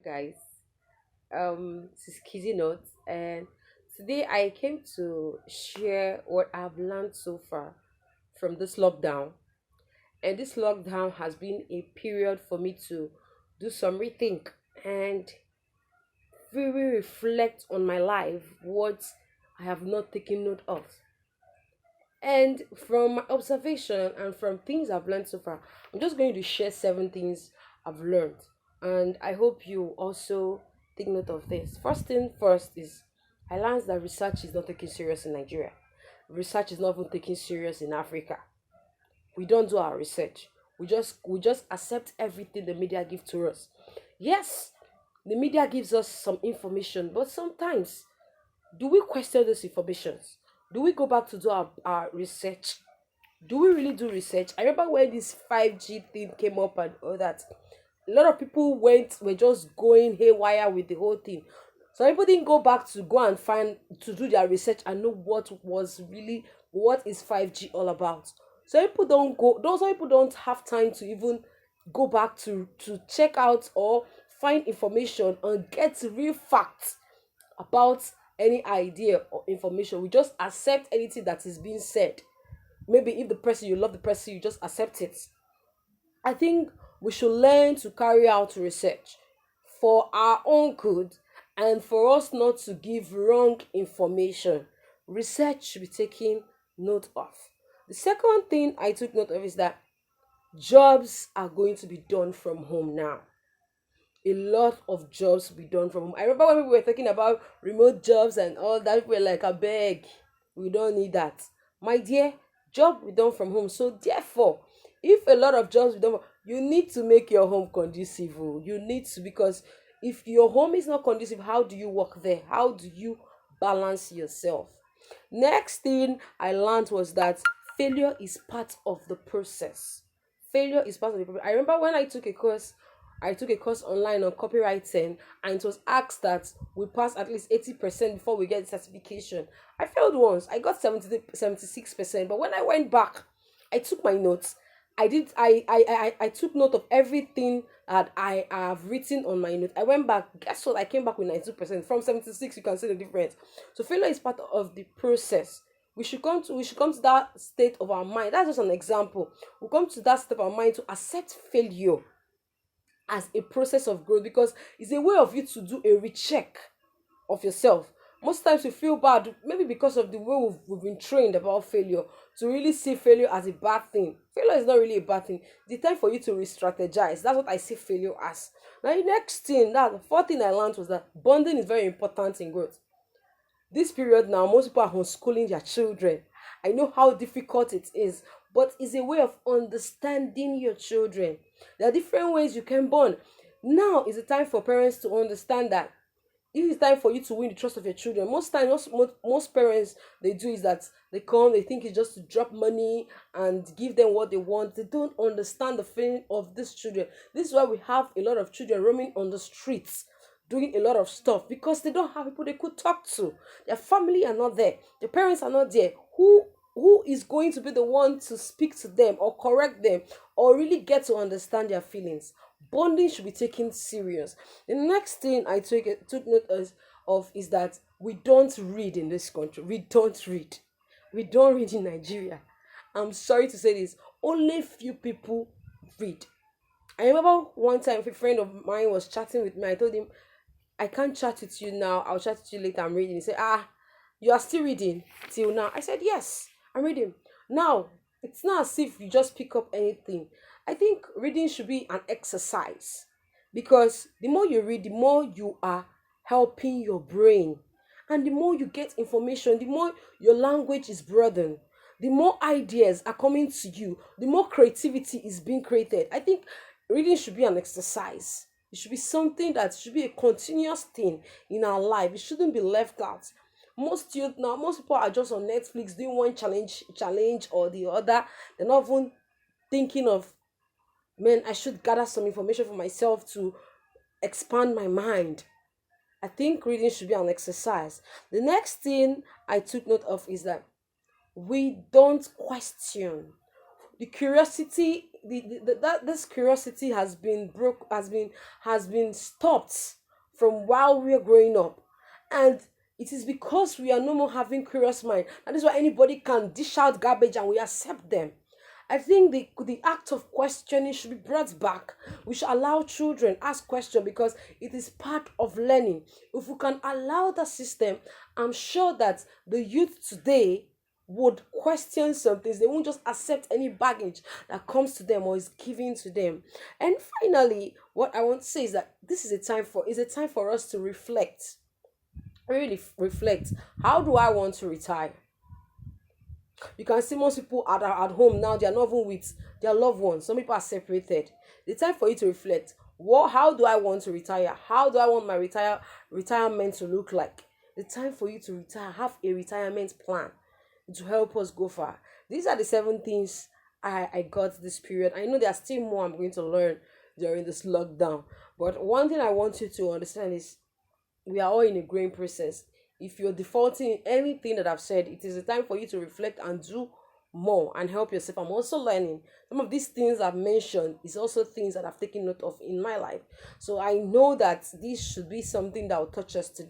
guys. This is Kizzy Notes, and today I came to share what I've learned so far from this lockdown. And this lockdown has been a period for me to do some rethink and really reflect on my life, what I have not taken note of. And from my observation and from things I've learned so far, I'm just going to share 7 things I've learned. And I hope you also take note of this. First thing first is I learned that research is not taken serious in Nigeria. Research is not even taken serious in Africa. We don't do our research. We just accept everything the media give to us. Yes, the media gives us some information, but sometimes do we question those informations? Do we go back to do our research? Do we really do research? I remember when this 5G thing came up and all that. A lot of people were just going haywire with the whole thing. Some people didn't go back to go and find to do their research and know what is 5G all about. Some people don't have time to even go back to check out or find information and get real facts about any idea or information. We just accept anything that is being said. Maybe if the person you love the person, you just accept it. I think we should learn to carry out research for our own good and for us not to give wrong information. Research should be taken note of. The second thing I took note of is that jobs are going to be done from home now. A lot of jobs will be done from home. I remember when we were talking about remote jobs and all that, we were like, I beg, we don't need that. My dear, job will be done from home. So therefore, if a lot of jobs will be done, you need to make your home conducive. Oh. You need to, because if your home is not conducive, how do you work there? How do you balance yourself? Next thing I learned was that failure is part of the process. Failure is part of the process. I remember when I took a course online on copywriting, and it was asked that we pass at least 80% before we get the certification. I failed once. I got 76%. But when I went back, I took my notes. I took note of everything that I have written on my note. I went back. Guess what? I came back with 92%. From 76, you can see the difference. So failure is part of the process. We should come to that state of our mind. That's just an example. We come to that state of our mind to accept failure as a process of growth, because it's a way of you to do a recheck of yourself. Most times we feel bad, maybe because of the way we've been trained about failure, to really see failure as a bad thing. Failure is not really a bad thing. It's time for you to re-strategize. That's what I see failure as. Now, the next thing, that the fourth thing I learned was that bonding is very important in growth. This period now, most people are homeschooling their children. I know how difficult it is, but it's a way of understanding your children. There are different ways you can bond. Now is the time for parents to understand that if it's time for you to win the trust of your children, most parents, they do is that they think it's just to drop money and give them what they want. They don't understand the feeling of these children. This is why we have a lot of children roaming on the streets doing a lot of stuff, because they don't have people they could talk to. Their family are not there. Their parents are not there. Who is going to be the one to speak to them or correct them or really get to understand their feelings? Bonding should be taken serious. The next thing I took note of is that we don't read in this country. We don't read. We don't read in Nigeria. I'm sorry to say this. Only few people read. I remember one time a friend of mine was chatting with me. I told him, I can't chat with you now. I'll chat with you later. I'm reading. He said, you are still reading till now. I said, yes, I'm reading. Now, it's not as if you just pick up anything. I think reading should be an exercise, because the more you read, the more you are helping your brain. And the more you get information, the more your language is broadened. The more ideas are coming to you, the more creativity is being created. I think reading should be an exercise. It should be something that should be a continuous thing in our life. It shouldn't be left out. Most youth now, most people are just on Netflix doing one challenge or the other. They're not even thinking of, man, I should gather some information for myself to expand my mind. I think reading should be an exercise. The next thing I took note of is that we don't question the curiosity. That this curiosity has been stopped from while we are growing up. And it is because we are no more having curious mind. And this is why anybody can dish out garbage and we accept them. I think the act of questioning should be brought back. We should allow children ask questions because it is part of learning. If we can allow that system, I'm sure that the youth today would question some things. They won't just accept any baggage that comes to them or is given to them. And finally, what I want to say is that this is a time for us to reflect. Really reflect. How do I want to retire? You can see most people at home now, they are not even with their loved ones. Some people are separated. The time for you to reflect. How do I want to retire? How do I want my retirement to look like? The time for you to retire. Have a retirement plan to help us go far. These are the 7 things I got this period. I know there are still more I'm going to learn during this lockdown. But one thing I want you to understand is we are all in a growing process. If you're defaulting in anything that I've said, it is a time for you to reflect and do more and help yourself. I'm also learning. Some of these things I've mentioned is also things that I've taken note of in my life. So I know that this should be something that will touch us today.